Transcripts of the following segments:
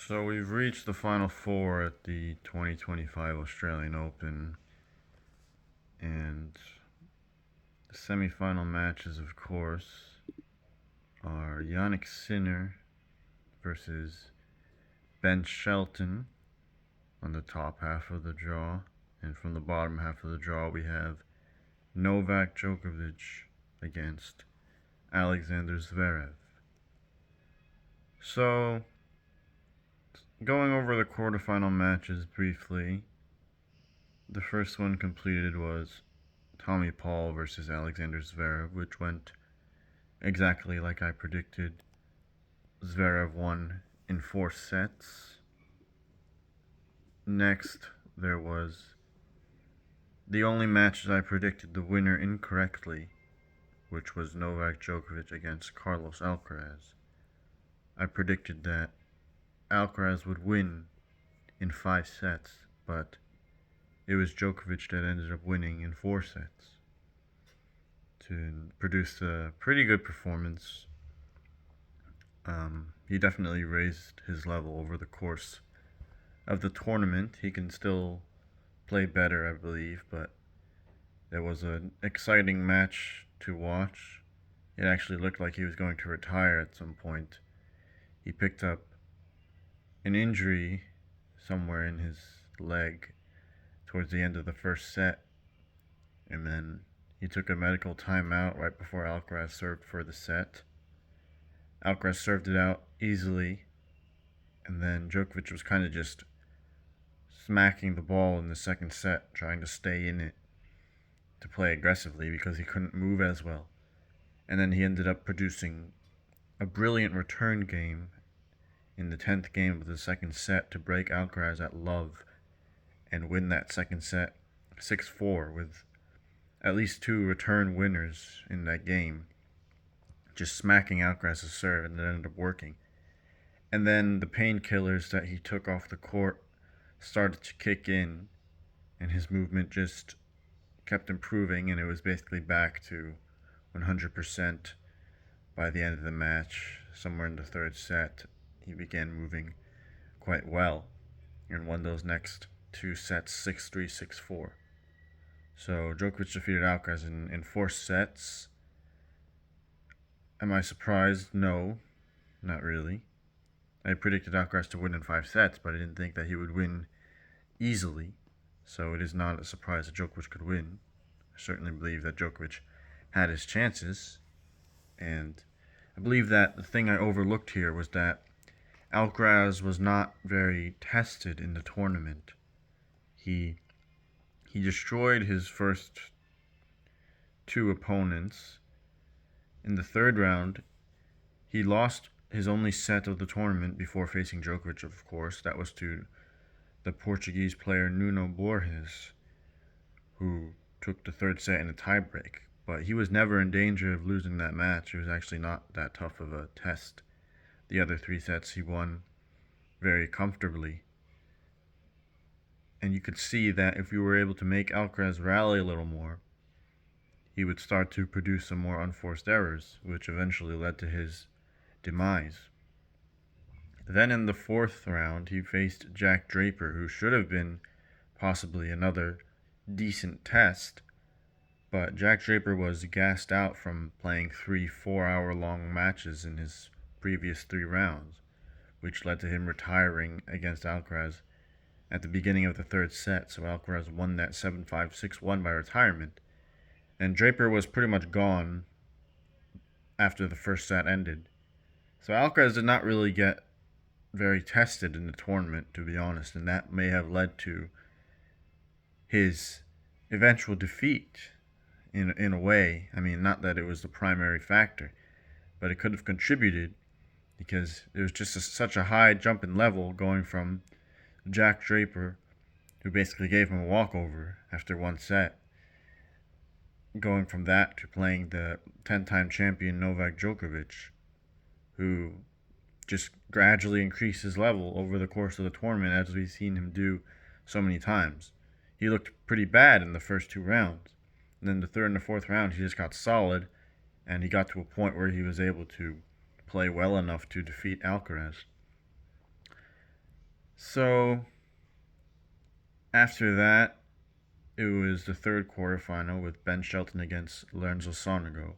So we've reached the final four at the 2025 Australian Open, and the semifinal matches, of course, are Yannick Sinner versus Ben Shelton on the top half of the draw, and from the bottom half of the draw we have Novak Djokovic against Alexander Zverev. So, going over the quarterfinal matches briefly, the first one completed was Tommy Paul versus Alexander Zverev, which went exactly like I predicted. Zverev won in 4 sets. Next, there was the only match I predicted the winner incorrectly, which was Novak Djokovic against Carlos Alcaraz. I predicted that Alcaraz would win in 5 sets, but it was Djokovic that ended up winning in 4 sets to produce a pretty good performance. He definitely raised his level over the course of the tournament. He can still play better, I believe, but it was an exciting match to watch. It actually looked like he was going to retire at some point. He picked up an injury somewhere in his leg towards the end of the first set, and then he took a medical timeout right before Alcaraz served for the set. Alcaraz served it out easily, and then Djokovic was kind of just smacking the ball in the second set, trying to stay in it to play aggressively because he couldn't move as well. And then he ended up producing a brilliant return game in the 10th game of the second set to break Alcaraz at love and win that second set 6-4 with at least 2 return winners in that game, just smacking Alcaraz's serve, and it ended up working. And then the painkillers that he took off the court started to kick in, and his movement just kept improving, and it was basically back to 100% by the end of the match. Somewhere in the third set, he began moving quite well and won those next 2 sets 6-3, 6-4. So Djokovic defeated Alcaraz in 4 sets. Am I surprised? No, not really. I predicted Alcaraz to win in 5 sets, but I didn't think that he would win easily. So it is not a surprise that Djokovic could win. I certainly believe that Djokovic had his chances, and I believe that the thing I overlooked here was that Alcaraz was not very tested in the tournament. He destroyed his first 2 opponents. In the third round, he lost his only set of the tournament before facing Djokovic, of course. That was to the Portuguese player Nuno Borges, who took the third set in a tiebreak. But he was never in danger of losing that match. It was actually not that tough of a test. The other 3 sets he won very comfortably. And you could see that if you were able to make Alcaraz rally a little more, he would start to produce some more unforced errors, which eventually led to his demise. Then in the 4th round, he faced Jack Draper, who should have been possibly another decent test, but Jack Draper was gassed out from playing 3 4-hour-long matches in his previous 3 rounds, which led to him retiring against Alcaraz at the beginning of the third set. So Alcaraz won that 7-5, 6-1 by retirement, and Draper was pretty much gone after the first set ended. So Alcaraz did not really get very tested in the tournament, to be honest, and that may have led to his eventual defeat in a way. I mean, not that it was the primary factor, but it could have contributed because it was just such a high jump in level going from Jack Draper, who basically gave him a walkover after 1 set, going from that to playing the 10-time champion Novak Djokovic, who just gradually increased his level over the course of the tournament, as we've seen him do so many times. He looked pretty bad in the first 2 rounds. And then the third and the fourth round, he just got solid, and he got to a point where he was able to play well enough to defeat Alcaraz. So after that, it was the third quarterfinal with Ben Shelton against Lorenzo Sonego.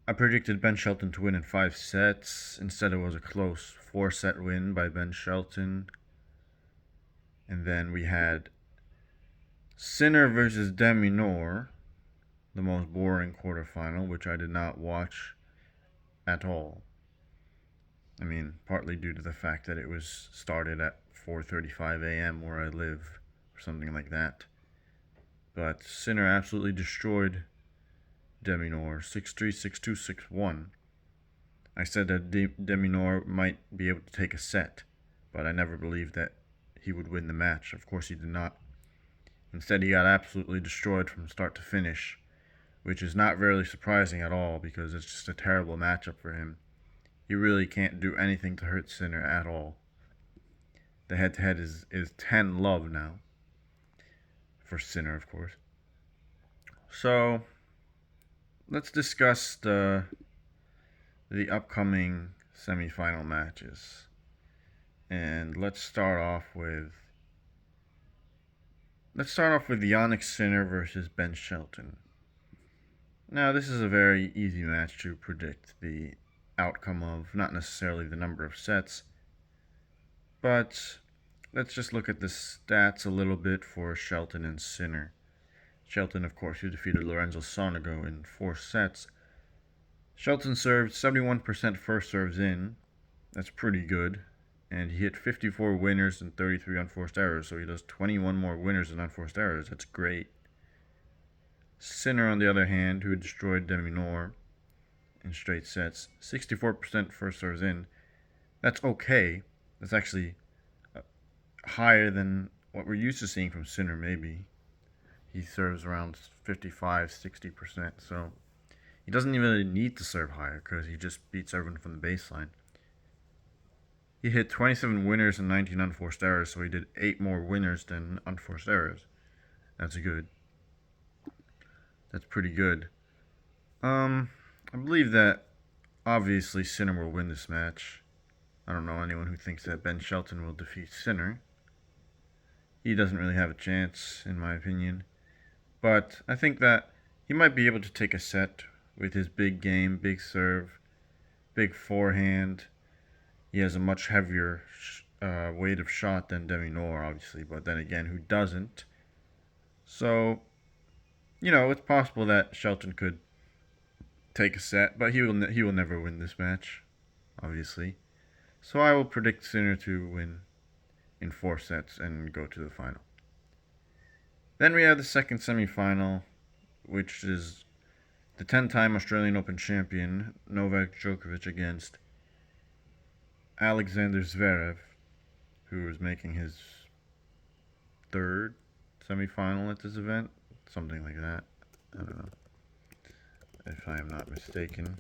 I predicted Ben Shelton to win in 5 sets. Instead, it was a close 4 set win by Ben Shelton. And then we had Sinner versus Deminor, the most boring quarterfinal, which I did not watch at all. I mean, partly due to the fact that it was started at 4:35 a.m. where I live, or something like that. But Sinner absolutely destroyed Deminor 6-3, 6-2, 6-1. I said that Deminor might be able to take a set, but I never believed that he would win the match. Of course, he did not. Instead, he got absolutely destroyed from start to finish, which is not really surprising at all because it's just a terrible matchup for him. He really can't do anything to hurt Sinner at all. The head-to-head is 10-love now. For Sinner, of course. So, let's discuss the upcoming semifinal matches. And let's start off with Yannick Sinner versus Ben Shelton. Now, this is a very easy match to predict the outcome of, not necessarily the number of sets, but let's just look at the stats a little bit for Shelton and Sinner. Shelton, of course, who defeated Lorenzo Sonego in 4 sets. Shelton served 71% first serves in. That's pretty good. And he hit 54 winners and 33 unforced errors, so he does 21 more winners than unforced errors. That's great. Sinner, on the other hand, who destroyed Deminor in straight sets, 64% first serves in. That's okay. That's actually higher than what we're used to seeing from Sinner, maybe. He serves around 55, 60%, so he doesn't even really need to serve higher because he just beats everyone from the baseline. He hit 27 winners and 19 unforced errors, so he did 8 more winners than unforced errors. That's good. That's pretty good. I believe that obviously Sinner will win this match. I don't know anyone who thinks that Ben Shelton will defeat Sinner. He doesn't really have a chance, in my opinion. But I think that he might be able to take a set with his big game, big serve, big forehand. He has a much heavier weight of shot than Deminor, obviously, but then again, who doesn't? So, it's possible that Shelton could take a set, but he will never win this match, obviously. So I will predict Sinner to win in 4 sets and go to the final. Then we have the second semifinal, which is the 10-time Australian Open champion Novak Djokovic against Alexander Zverev, who is making his 3rd semifinal at this event, something like that. I don't know, if I am not mistaken.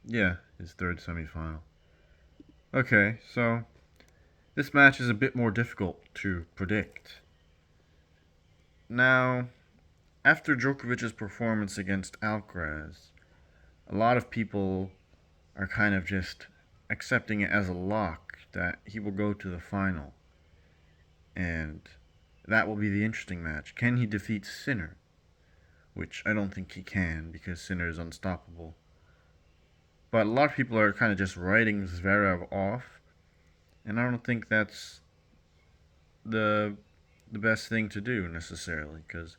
Yeah, his 3rd semifinal. Okay, so this match is a bit more difficult to predict. Now, after Djokovic's performance against Alcaraz, a lot of people are kind of just accepting it as a lock that he will go to the final. And that will be the interesting match. Can he defeat Sinner? Which I don't think he can because Sinner is unstoppable. But a lot of people are kind of just writing Zverev off, and I don't think that's the best thing to do necessarily, because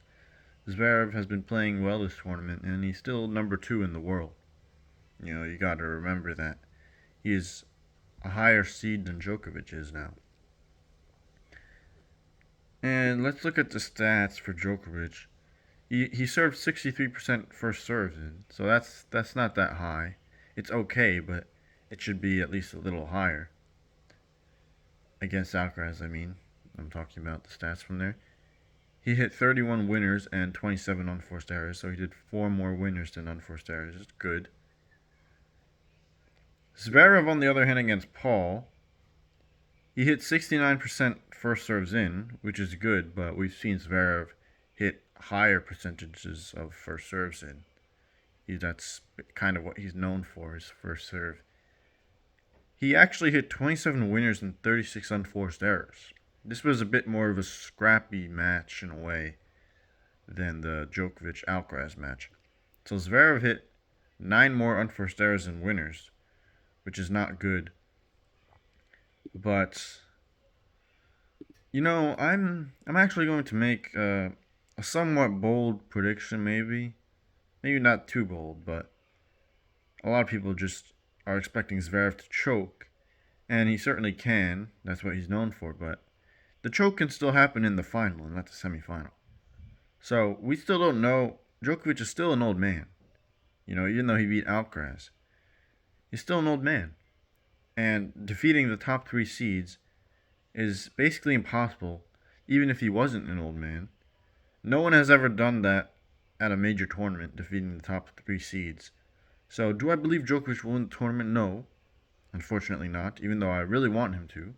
Zverev has been playing well this tournament, and he's still number 2 in the world. You got to remember that he is a higher seed than Djokovic is now. And let's look at the stats for Djokovic. He served 63% first serves in, so that's not that high. It's okay, but it should be at least a little higher. Against Alcaraz, I mean. I'm talking about the stats from there. He hit 31 winners and 27 unforced errors, so he did 4 more winners than unforced errors. It's good. Zverev, on the other hand, against Paul, he hit 69% first serves in, which is good, but we've seen Zverev hit higher percentages of first serves in. That's kind of what he's known for, his first serve. he actually hit 27 winners and 36 unforced errors. This was a bit more of a scrappy match in a way than the Djokovic Alcaraz match. So Zverev hit 9 more unforced errors than winners, which is not good. But I'm actually going to make a somewhat bold prediction, maybe not too bold, but a lot of people just are expecting Zverev to choke, and he certainly can. That's what he's known for, but the choke can still happen in the final and not the semifinal. So we still don't know. Djokovic is still an old man. Even though he beat Alcaraz, he's still an old man. And defeating the top three seeds is basically impossible, even if he wasn't an old man. No one has ever done that at a major tournament, defeating the top three seeds. So, do I believe Djokovic will win the tournament? No. Unfortunately not, even though I really want him to,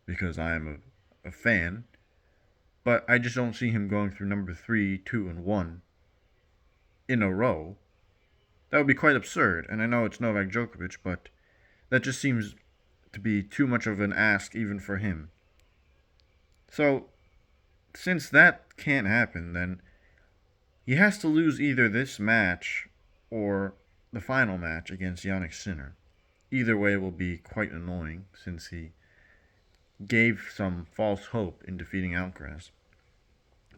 because I am a fan. But I just don't see him going through number 3, 2, and 1 in a row. That would be quite absurd, and I know it's Novak Djokovic, but that just seems to be too much of an ask even for him. So, since that can't happen, then he has to lose either this match or the final match against Jannik Sinner. Either way will be quite annoying since he gave some false hope in defeating Alcaraz.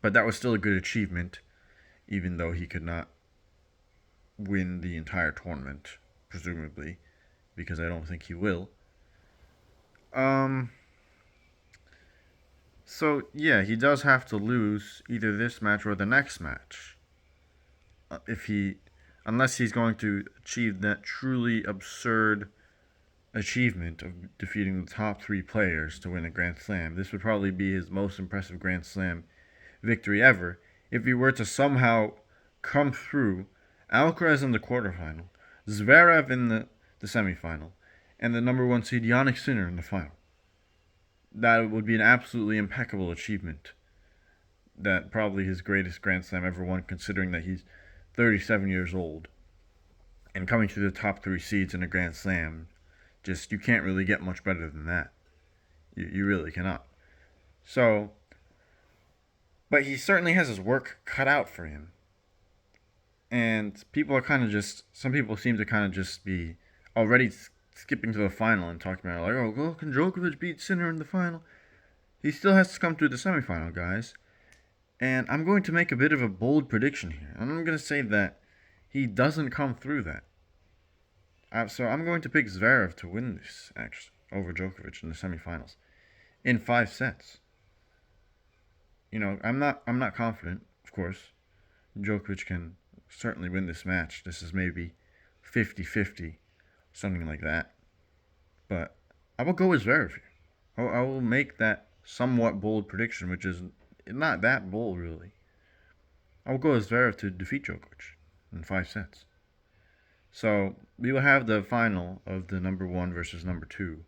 But that was still a good achievement, even though he could not win the entire tournament, presumably, because I don't think he will. So yeah, he does have to lose either this match or the next match. Unless he's going to achieve that truly absurd achievement of defeating the top three players to win a Grand Slam. This would probably be his most impressive Grand Slam victory ever if he were to somehow come through Alcaraz in the quarterfinal, Zverev in the semifinal, and the number one seed Jannik Sinner in the final. That would be an absolutely impeccable achievement. That probably his greatest Grand Slam ever won, considering that he's 37 years old. And coming through the top three seeds in a Grand Slam, you can't really get much better than that. You really cannot. So, but he certainly has his work cut out for him. And some people seem to kind of just be already skipping to the final and talking about can Djokovic beat Sinner in the final? He still has to come through the semifinal, guys. And I'm going to make a bit of a bold prediction here. I'm going to say that he doesn't come through that. So I'm going to pick Zverev to win this, actually, over Djokovic in the semifinals, in 5 sets. I'm not confident, of course. Djokovic can certainly win this match. This is maybe 50-50, something like that. But I will go with Zverev here. I will make that somewhat bold prediction, which is not that bold, really. I will go with Zverev to defeat Djokovic in 5 sets. So we will have the final of the number 1 versus number 2.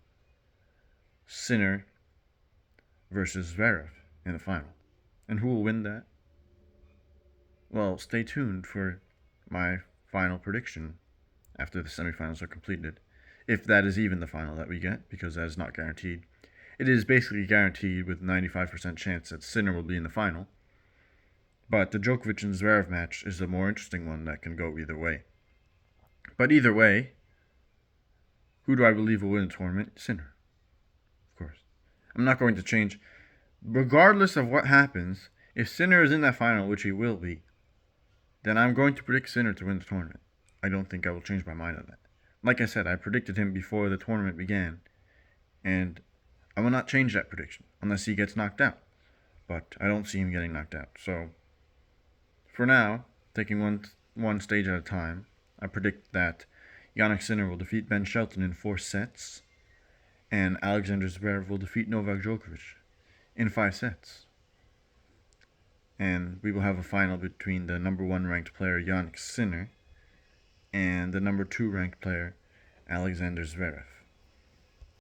Sinner versus Zverev in the final. And who will win that? Well, stay tuned for my final prediction after the semifinals are completed. If that is even the final that we get, because that is not guaranteed. It is basically guaranteed with 95% chance that Sinner will be in the final. But the Djokovic and Zverev match is the more interesting one that can go either way. But either way, who do I believe will win the tournament? Sinner. Of course. I'm not going to change. Regardless of what happens, if Sinner is in that final, which he will be, then I'm going to predict Sinner to win the tournament. I don't think I will change my mind on that. Like I said, I predicted him before the tournament began, and I will not change that prediction unless he gets knocked out. But I don't see him getting knocked out. So, for now, taking one stage at a time, I predict that Jannik Sinner will defeat Ben Shelton in 4 sets, and Alexander Zverev will defeat Novak Djokovic in 5 sets. And we will have a final between the number 1 ranked player Jannik Sinner and the number 2 ranked player Alexander Zverev.